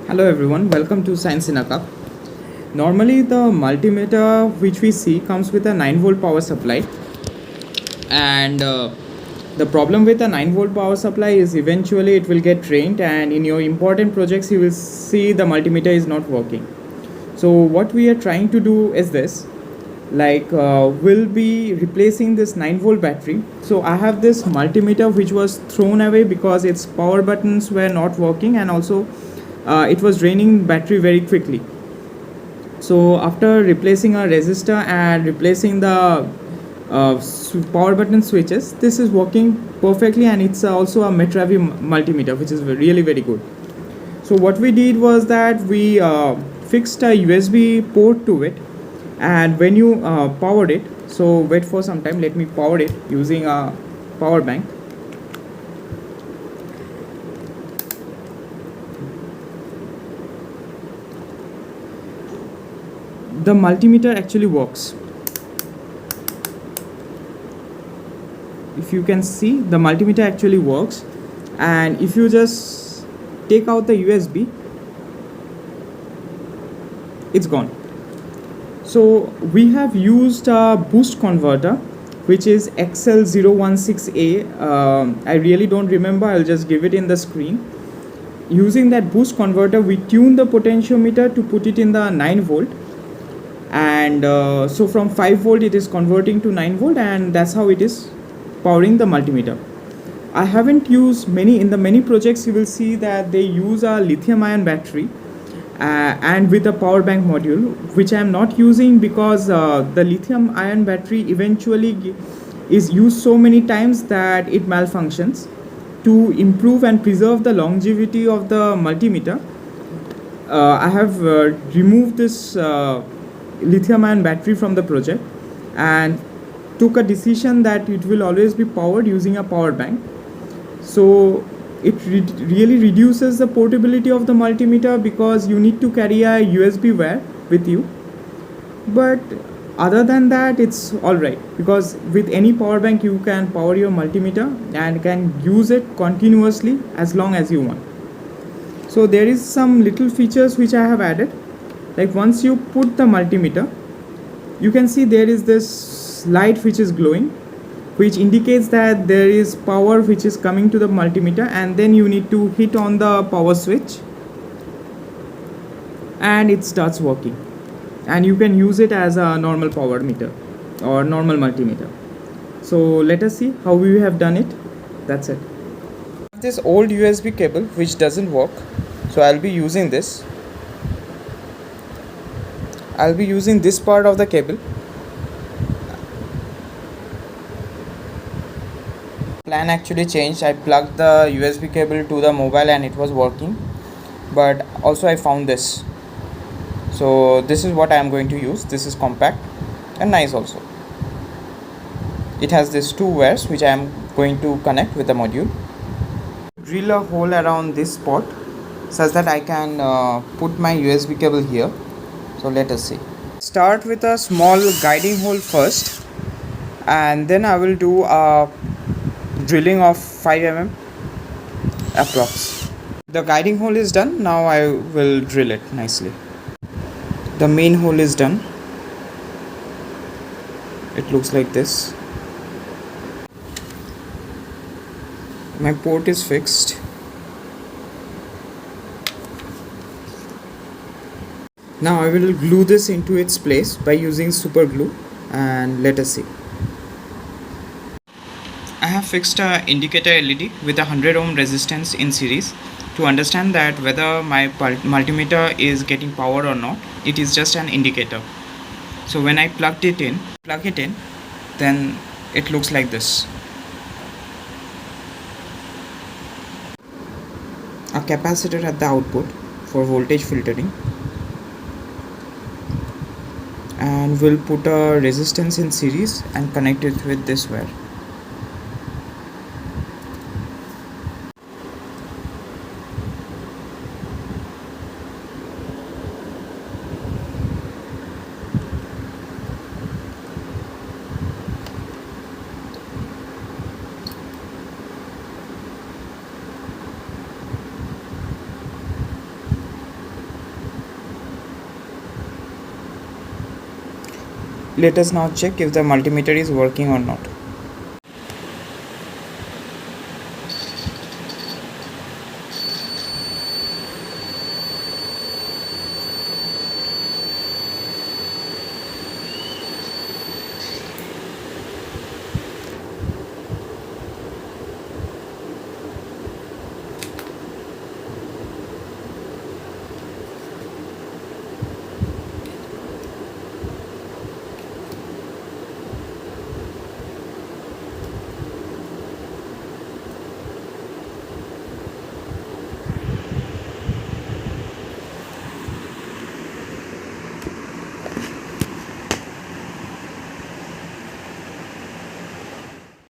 Hello everyone, welcome to Science in a Cup. Normally the multimeter which we see comes with a 9 volt power supply, and the problem with a 9 volt power supply is eventually it will get drained, and in your important projects you will see the multimeter is not working. So what we are trying to do is this, we'll be replacing this 9 volt battery. So I have this multimeter which was thrown away because its power buttons were not working, and also it was draining battery very quickly. So after replacing a resistor and replacing the power button switches, this is working perfectly, and it's also a Metravi multimeter which is really very good. So what we did was that we fixed a USB port to it, and when you powered it, so wait for some time, let me power it using a power bank. The multimeter actually works. If you can see, the multimeter actually works, and if you just take out the USB, it's gone. So we have used a boost converter which is XL016A. I really don't remember, I'll just give it in the screen. Using that boost converter, we tune the potentiometer to put it in the 9 volt, and so from 5 volt it is converting to 9 volt, and that's how it is powering the multimeter. I haven't used many projects you will see that they use a lithium ion battery and with a power bank module, which I am not using because the lithium ion battery eventually is used so many times that it malfunctions. To improve and preserve the longevity of the multimeter, I have removed this lithium ion battery from the project and took a decision that it will always be powered using a power bank. So it really reduces the portability of the multimeter because you need to carry a USB wire with you, but other than that it's alright, because with any power bank you can power your multimeter and can use it continuously as long as you want. So there is some little features which I have added. Like once you put the multimeter, you can see there is this light which is glowing, which indicates that there is power which is coming to the multimeter, and then you need to hit on the power switch and it starts working, and you can use it as a normal power meter or normal multimeter. So let us see how we have done it. That's it. This old USB cable which doesn't work, so I'll be using this part of the cable. Plan actually changed. I plugged the USB cable to the mobile and it was working, but also I found this. So this is what I am going to use. This is compact and nice also. It has these two wires which I am going to connect with the module. Drill a hole around this spot such that I can put my USB cable here. So let us see. Start with a small guiding hole first, and then I will do a drilling of 5 mm approx. The guiding hole is done. Now I will drill it nicely. The main hole is done. It looks like this. My port is fixed. Now I will glue this into its place by using super glue, and let us see. I have fixed a indicator LED with a 100 ohm resistance in series to understand that whether my multimeter is getting power or not. It is just an indicator. So when I plug it in, then it looks like this. A capacitor at the output for voltage filtering, and we'll put a resistance in series and connect it with this wire. let us now check if the multimeter is working or not.